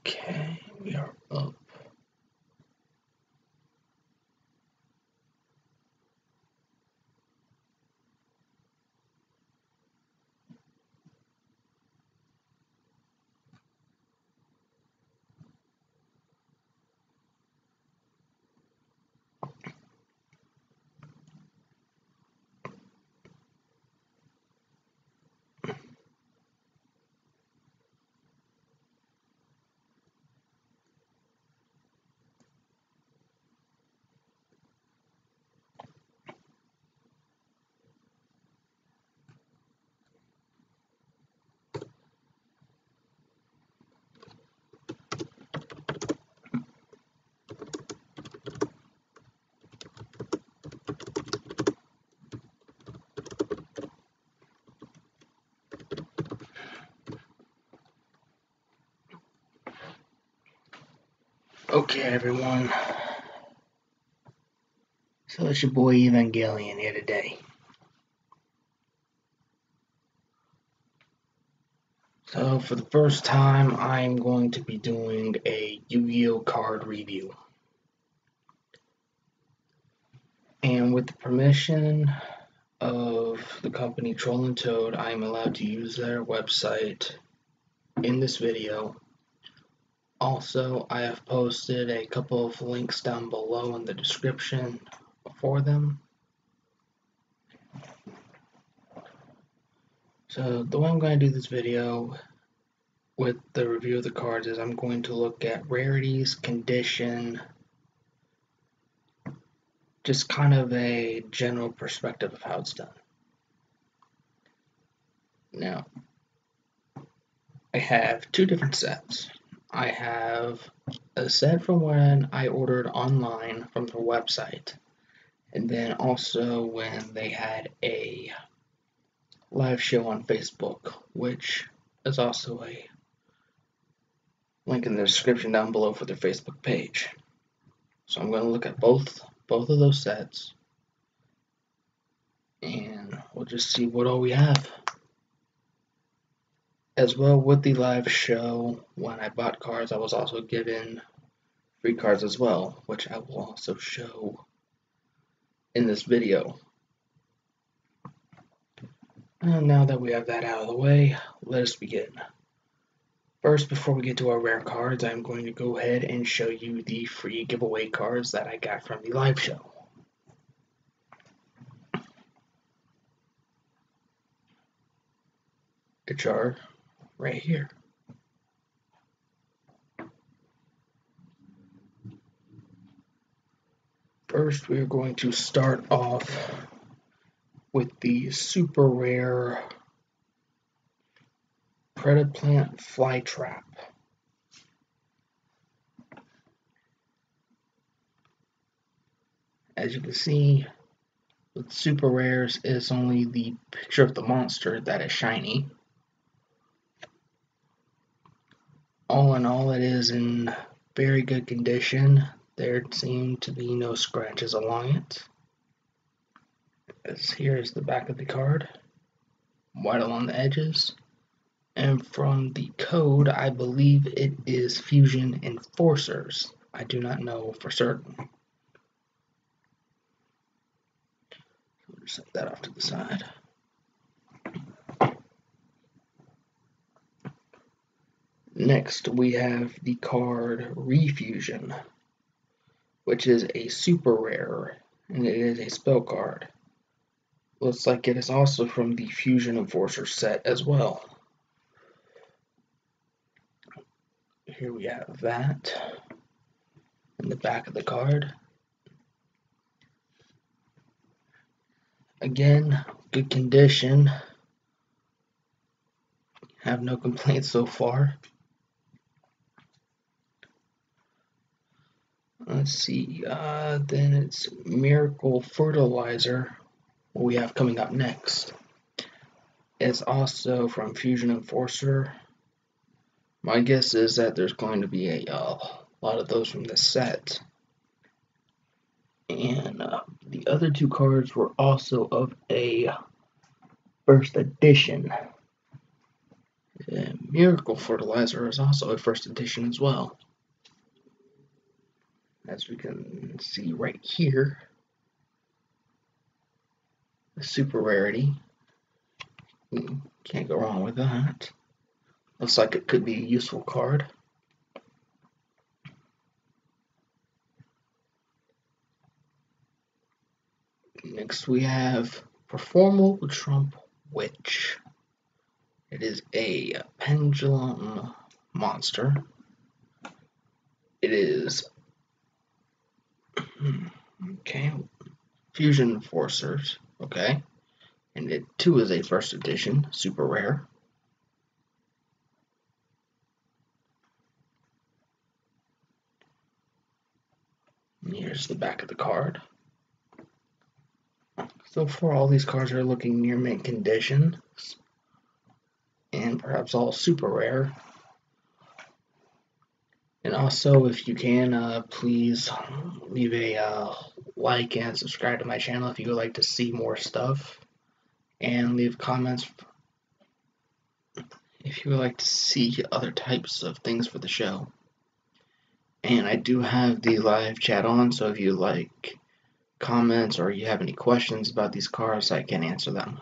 Okay, we are up. Okay, everyone. So it's your boy Evangelion here today. So for the first time, I'm going to be doing a Yu-Gi-Oh card review. And with the permission of the company Troll and Toad, I am allowed to use their website in this video. Also, I have posted a couple of links down below in the description for them. So the way I'm going to do this video with the review of the cards is I'm going to look at rarities, condition, just kind of a general perspective of how it's done. Now, I have two different sets. I have a set from when I ordered online from their website, and then also when they had a live show on Facebook, which is also a link in the description down below for their Facebook page. So I'm going to look at both of those sets, and we'll just see what all we have. As well, with the live show, when I bought cards, I was also given free cards as well, which I will also show in this video. And now that we have that out of the way, let us begin. First, before we get to our rare cards, I'm going to go ahead and show you the free giveaway cards that I got from the live show. Which are right here. First, we are going to start off with the super rare Predaplant Flytrap. As you can see, with super rares, it's only the picture of the monster that is shiny. All in all, it is in very good condition. There seem to be no scratches along it. As here is the back of the card, white along the edges. And from the code, I believe it is Fusion Enforcers. I do not know for certain. We'll set that off to the side. Next, we have the card Refusion, which is a super rare, and it is a spell card. Looks like it is also from the Fusion Enforcer set as well. Here we have that in the back of the card. Again, good condition. Have no complaints so far. Let's see, then it's Miracle Fertilizer, what we have coming up next. It's also from Fusion Enforcer. My guess is that there's going to be a lot of those from this set. And the other two cards were also of a first edition. Miracle Fertilizer is also a first edition as well. As we can see right here, the super rarity. Can't go wrong with that. Looks like it could be a useful card. Next we have Performal Trump Witch. It is a pendulum monster. It is okay. Fusion Enforcers, okay. And it too is a first edition, super rare. And here's the back of the card. So far, all these cards are looking near mint condition, and perhaps all super rare. And also, if you can, please leave a like and subscribe to my channel if you would like to see more stuff. And leave comments if you would like to see other types of things for the show. And I do have the live chat on, so if you like comments or you have any questions about these cards, I can answer them.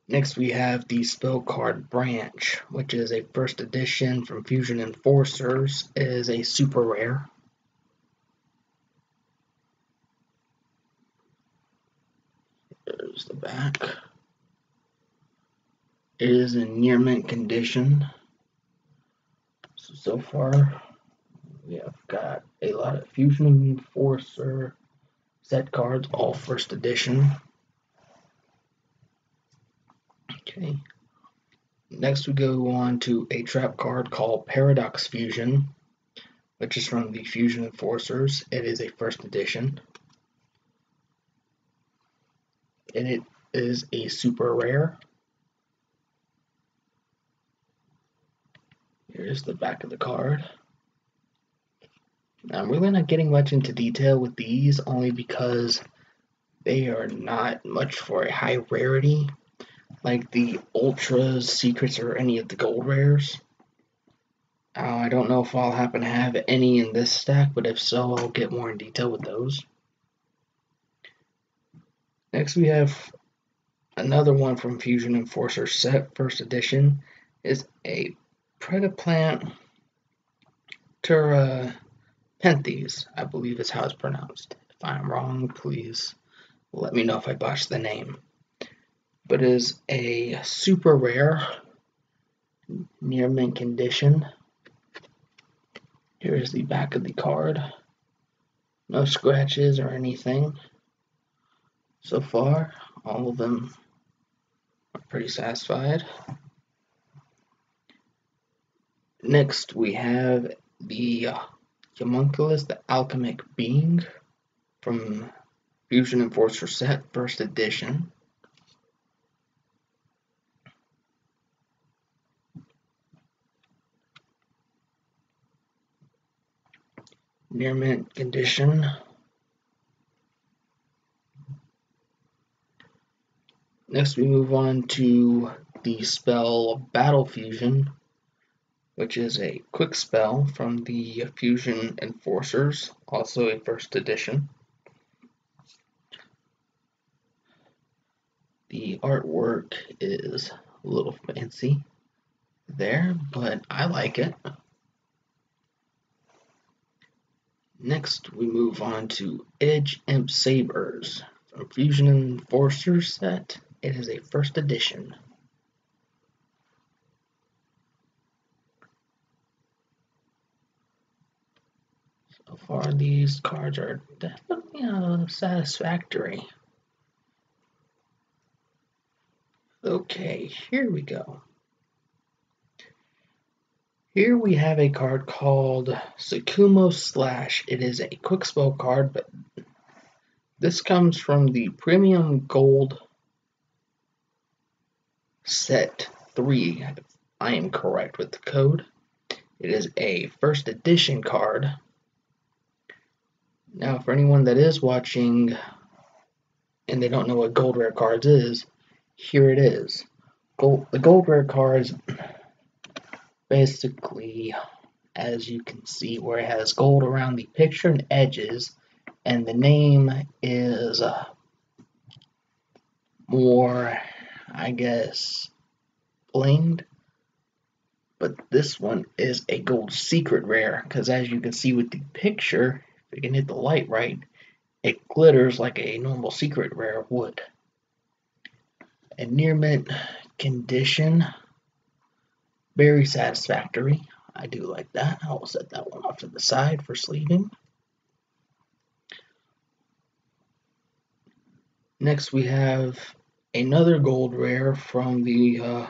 Next we have the Spell Card Branch, which is a first edition from Fusion Enforcers. It is a super rare. There's the back. It is in near mint condition. So far, we have got a lot of Fusion Enforcer set cards, all first edition. Okay. Next we go on to a trap card called Paradox Fusion, which is from the Fusion Enforcers. It is a first edition. And it is a super rare. Here's the back of the card. Now, I'm really not getting much into detail with these, only because they are not much for a high rarity, like the Ultras, Secrets, or any of the gold rares. I don't know if I'll happen to have any in this stack, but if so, I'll get more in detail with those. Next we have another one from Fusion Enforcer set, first edition, is a Predaplant Terapenthes, I believe is how it's pronounced. If I'm wrong, please let me know if I botched the name. But it is a super rare, near mint condition. Here is the back of the card. No scratches or anything. So far, all of them are pretty satisfied. Next, we have the Homunculus, the Alchemic Being, from Fusion Enforcer set, first edition. Near mint condition. Next, we move on to the spell Battle Fusion, which is a quick spell from the Fusion Enforcers, also a first edition. The artwork is a little fancy there, but I like it. Next, we move on to Edge Imp Sabers from Fusion Enforcers set. It is a first edition. So far, these cards are definitely satisfactory. Okay, here we go. Here we have a card called Sakumo Slash. It is a quick spell card, but this comes from the Premium Gold Set 3, if I am correct with the code. It is a first edition card. Now, for anyone that is watching and they don't know what gold rare cards is, here it is. the gold rare cards, basically, as you can see, where it has gold around the picture and edges, and the name is more, I guess, blinged. But this one is a gold secret rare, because as you can see with the picture, if you can hit the light right, it glitters like a normal secret rare would. A near mint condition, very satisfactory. I do like that. I will set that one off to the side for sleeving. Next we have another gold rare from the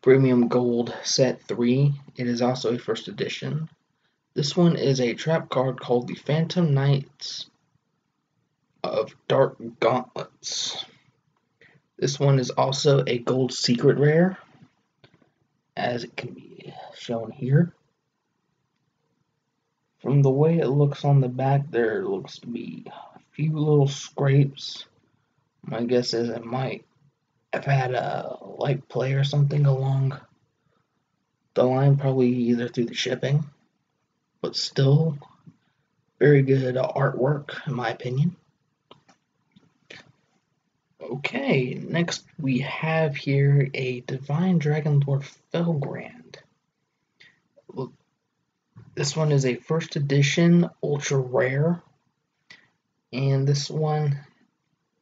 Premium Gold Set 3. It is also a first edition. This one is a trap card called the Phantom Knights of Dark Gauntlets. This one is also a gold secret rare, as it can be shown here. From the way it looks on the back, there looks to be a few little scrapes. My guess is it might have had a light play or something along the line, probably either through the shipping, but still very good artwork in my opinion. Okay, next we have here a Divine Dragon Lord Felgrand. Look, this one is a first edition ultra rare, and this one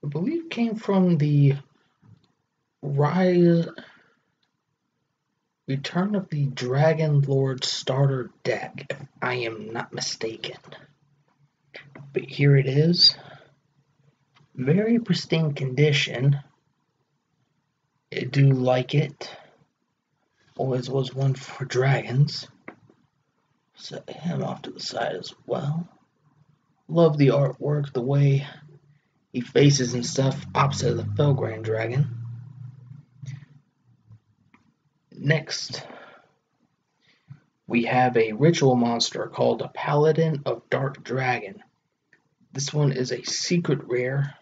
I believe came from the Return of the Dragon Lord starter deck, if I am not mistaken. But here it is. Very pristine condition. I do like it. Always was one for dragons. Set him off to the side as well. Love the artwork, the way he faces and stuff, opposite of the Felgrand dragon. Next, we have a ritual monster called a Paladin of Dark Dragon. This one is a secret rare,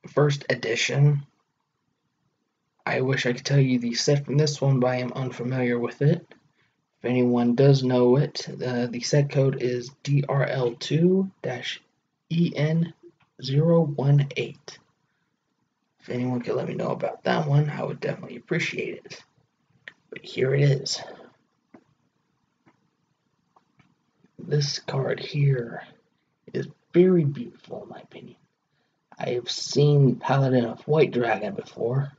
first edition. I wish I could tell you the set from this one, but I am unfamiliar with it. If anyone does know it, the set code is DRL2-EN018. If anyone could let me know about that one, I would definitely appreciate it. But here it is. This card here is very beautiful in my opinion. I have seen Paladin of White Dragon before.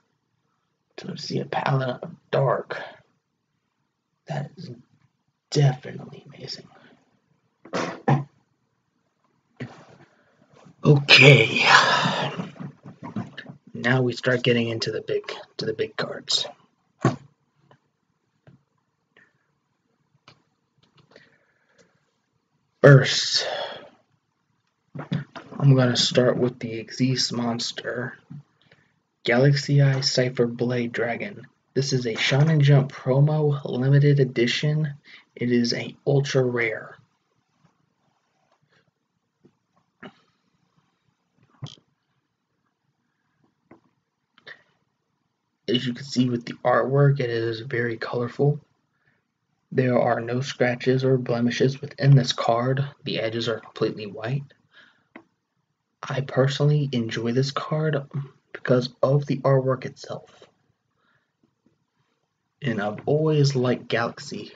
To see a Paladin of Dark, that is definitely amazing. Okay, now we start getting into the big cards. First, I'm gonna start with the Xyz monster, Galaxy Eye Cipher Blade Dragon. This is a Shonen Jump promo limited edition. It is a ultra rare. As you can see with the artwork, it is very colorful. There are no scratches or blemishes within this card. The edges are completely white. I personally enjoy this card because of the artwork itself. And I've always liked Galaxy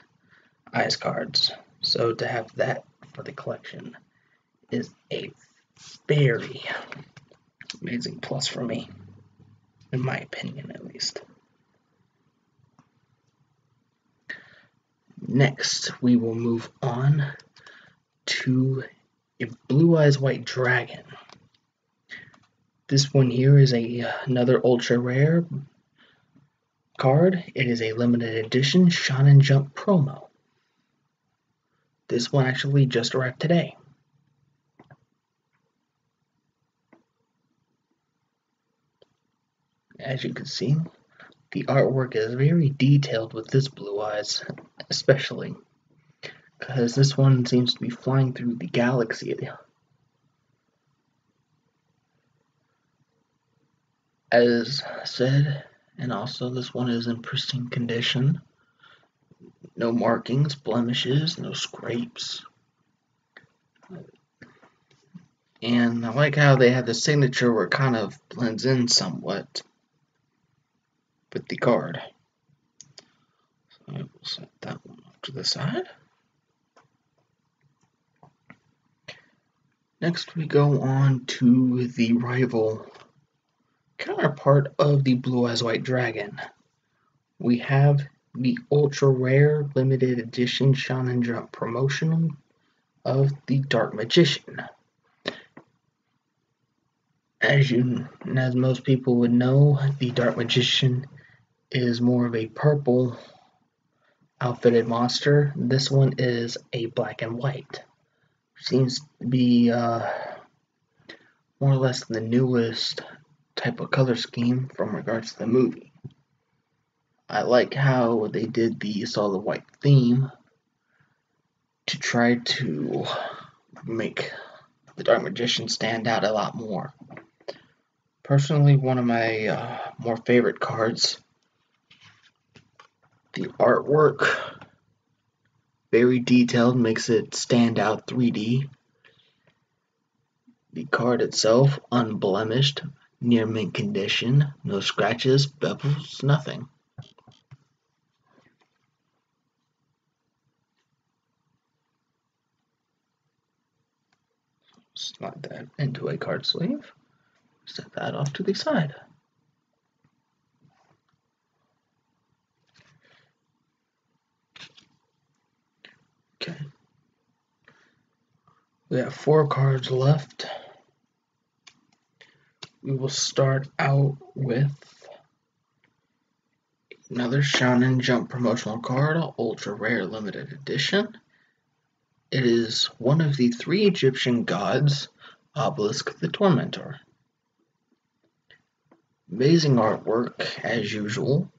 Eyes cards, so to have that for the collection is a very amazing plus for me, in my opinion at least. Next, we will move on to a Blue Eyes White Dragon. This one here is another ultra rare card. It is a limited edition Shonen Jump promo. This one actually just arrived today. As you can see, the artwork is very detailed with this Blue Eyes, especially because this one seems to be flying through the galaxy. as said, and also this one is in pristine condition. No markings, blemishes, no scrapes. And I like how they have the signature where it kind of blends in somewhat with the card. So I will set that one off to the side. Next we go on to the rival counterpart of the Blue Eyes White Dragon. We have the ultra rare limited edition Shonen Jump promotion of the Dark Magician. As most people would know, the Dark Magician is more of a purple outfitted monster. This one is a black and white. Seems to be more or less the newest type of color scheme from regards to the movie. I like how they did the solid white theme to try to make the Dark Magician stand out a lot more. Personally, one of my more favorite cards. The artwork, very detailed, makes it stand out 3D. The card itself, unblemished, near mint condition, no scratches, bevels, nothing. Slide that into a card sleeve. Set that off to the side. Okay. We have 4 cards left. We will start out with another Shonen Jump promotional card, ultra rare limited edition. It is one of the 3 Egyptian gods, Obelisk the Tormentor. Amazing artwork as usual.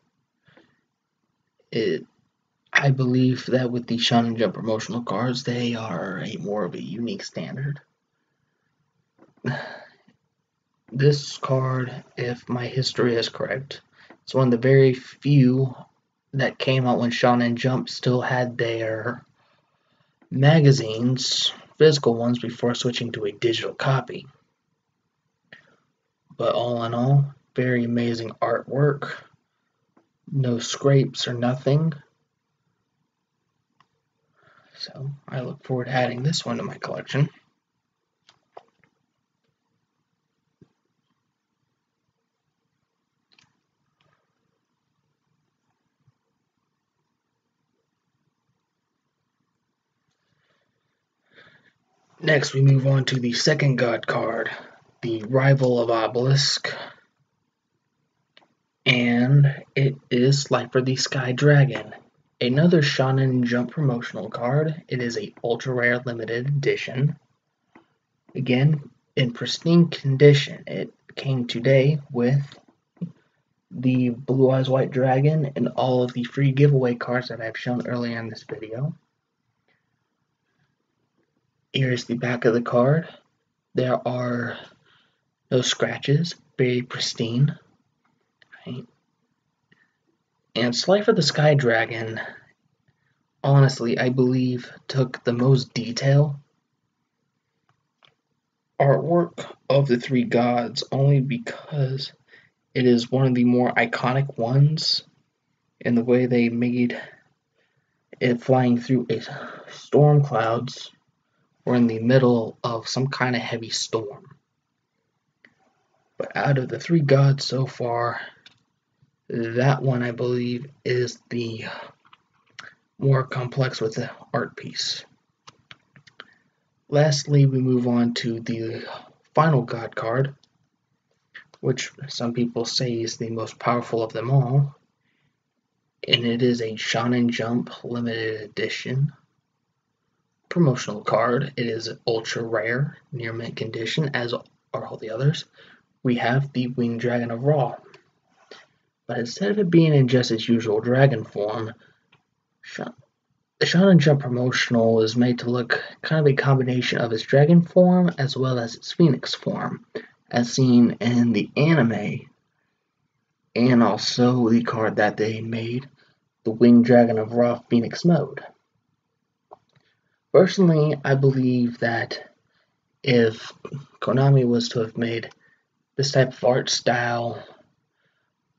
I believe that with the Shonen Jump promotional cards, they are more of a unique standard. This card, if my history is correct, it's one of the very few that came out when Shonen Jump still had their magazines, physical ones, before switching to a digital copy. But all in all, very amazing artwork. No scrapes or nothing. So I look forward to adding this one to my collection. Next, we move on to the second god card, the rival of Obelisk, and it is Slifer the Sky Dragon. Another Shonen Jump promotional card. It is a ultra rare limited edition. Again, in pristine condition. It came today with the Blue Eyes White Dragon and all of the free giveaway cards that I've shown earlier in this video. Here's the back of the card. There are no scratches, very pristine. Right? And Slifer the Sky Dragon, honestly, I believe took the most detail artwork of the 3 gods, only because it is one of the more iconic ones in the way they made it flying through storm clouds or in the middle of some kind of heavy storm. But out of the 3 gods so far, that one I believe is the more complex with the art piece. Lastly, we move on to the final god card, which some people say is the most powerful of them all, and it is a Shonen Jump limited edition promotional card. It is ultra rare, near mint condition, as are all the others. We have the Winged Dragon of Ra, but instead of it being in just its usual dragon form, the Shonen Jump promotional is made to look kind of a combination of its dragon form as well as its phoenix form, as seen in the anime and also the card that they made, the Winged Dragon of Raw Phoenix Mode. Personally, I believe that if Konami was to have made this type of art style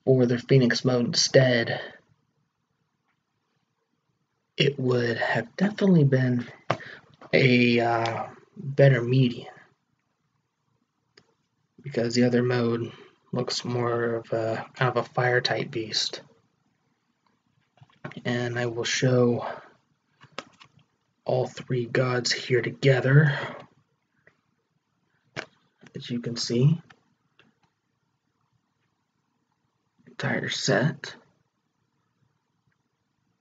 for their Phoenix Mode instead, it would have definitely been a better median, because the other mode looks more of a kind of a fire type beast. And I will show all three gods here together, as you can see. Entire set.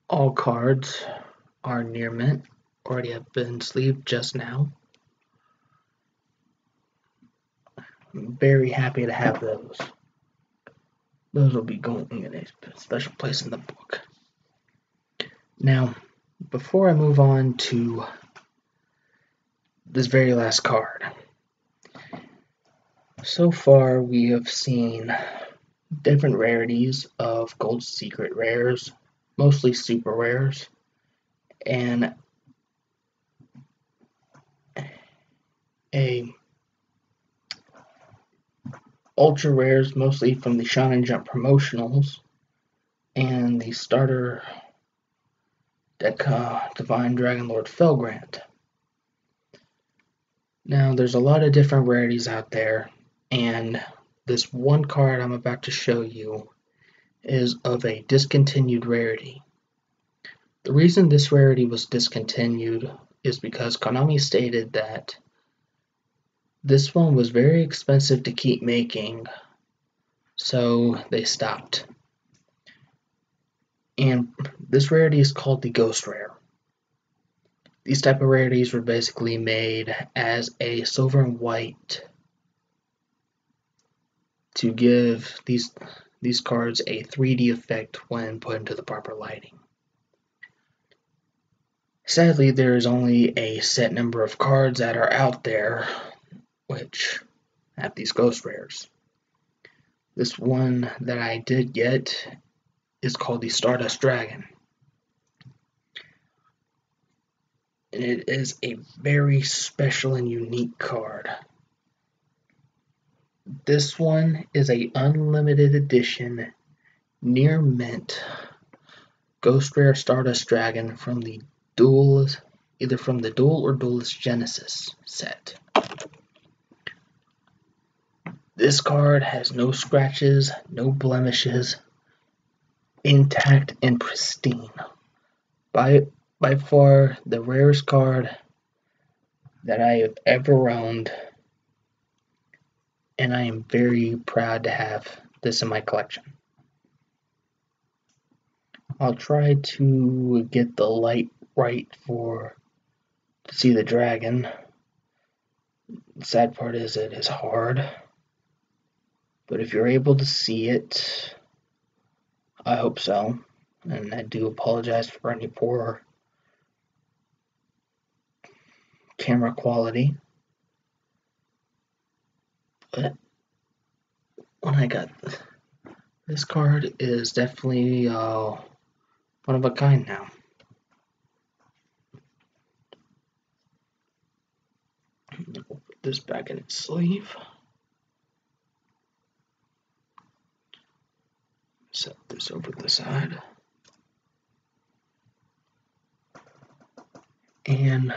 All cards are near mint, already have been sleeved just now. I'm very happy to have those. Those will be going in a special place in the book. Now, before I move on to this very last card, so far we have seen different rarities of gold secret rares, mostly super rares, and a ultra rares, mostly from the Shonen Jump promotionals, and the starter deck Divine Dragon Lord Felgrant. Now, there's a lot of different rarities out there, and this one card I'm about to show you is of a discontinued rarity. The reason this rarity was discontinued is because Konami stated that this one was very expensive to keep making, so they stopped. And this rarity is called the Ghost Rare. These type of rarities were basically made as a silver and white to give these cards a 3D effect when put into the proper lighting. Sadly, there is only a set number of cards that are out there which have these ghost rares. This one that I did get is called the Stardust Dragon. And it is a very special and unique card. This one is a unlimited edition near mint Ghost Rare Stardust Dragon from the either from the Duel or Duelist Genesis set. This card has no scratches, no blemishes, intact and pristine. By far the rarest card that I have ever owned, and I am very proud to have this in my collection. I'll try to get the light right to see the dragon. The sad part is it is hard, but if you're able to see it, I hope so. And I do apologize for any poor camera quality. But when I got this card is definitely one of a kind now. We'll put this back in its sleeve. Set this over to the side. And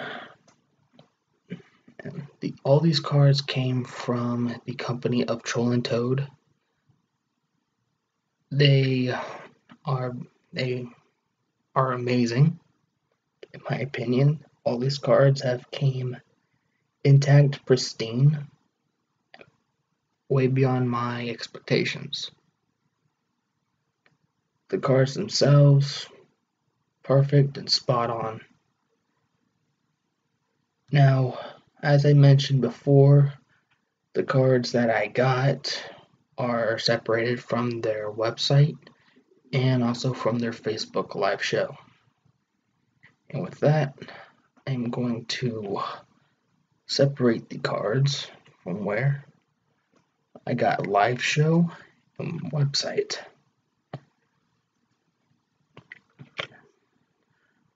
all these cards came from the company of Troll and Toad. They are amazing, in my opinion. All these cards have came intact, pristine, way beyond my expectations. The cards themselves, perfect and spot on. Now, as I mentioned before, the cards that I got are separated from their website and also from their Facebook live show. And with that, I'm going to separate the cards from where I got live show website.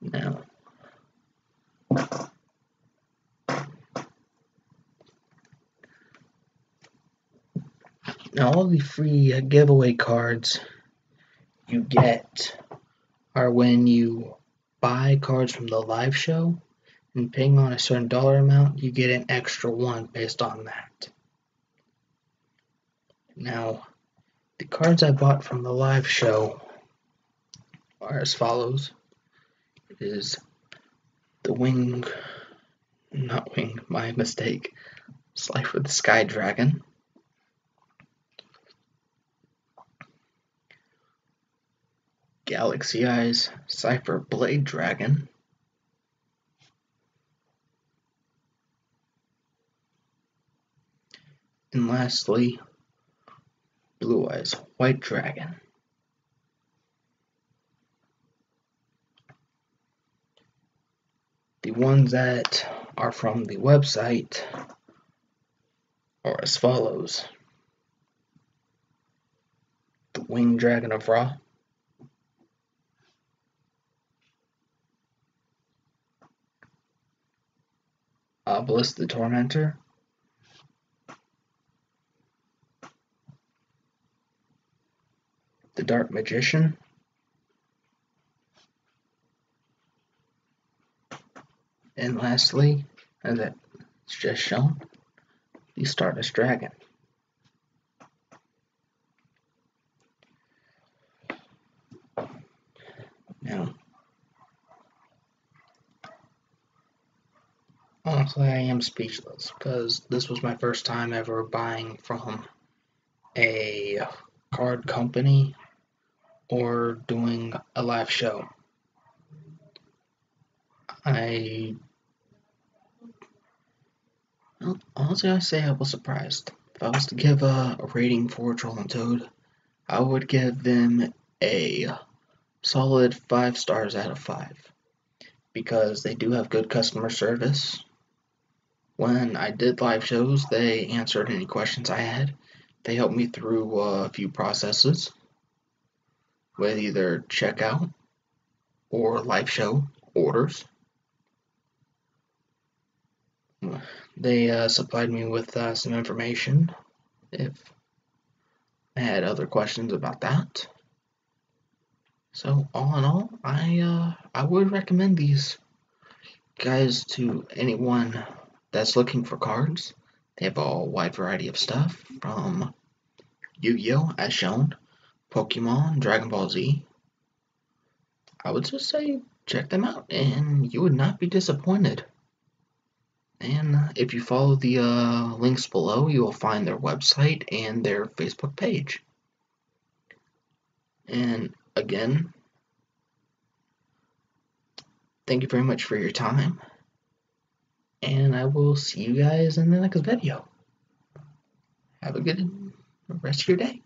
Now, all the free giveaway cards you get are when you buy cards from the live show, and paying on a certain dollar amount, you get an extra one based on that. Now, the cards I bought from the live show are as follows. It is the my mistake, Slifer the Sky Dragon, Galaxy Eyes Cypher Blade Dragon, and lastly, Blue Eyes White Dragon. The ones that are from the website are as follows. The Winged Dragon of Ra, Obelisk the Tormentor, the Dark Magician, and lastly, as it's just shown, the Stardust Dragon. Now, honestly, I am speechless because this was my first time ever buying from a card company or doing a live show. Honestly, I say I was surprised. If I was to give a rating for Troll and Toad, I would give them a solid 5 stars out of 5 because they do have good customer service. When I did live shows, they answered any questions I had. They helped me through a few processes with either checkout or live show orders. They supplied me with some information if I had other questions about that. So all in all, I would recommend these guys to anyone that's looking for cards. They have a wide variety of stuff from Yu-Gi-Oh! As shown, Pokemon, Dragon Ball Z. I would just say check them out and you would not be disappointed. And if you follow the links below, you will find their website and their Facebook page. And again, thank you very much for your time. And I will see you guys in the next video. Have a good rest of your day.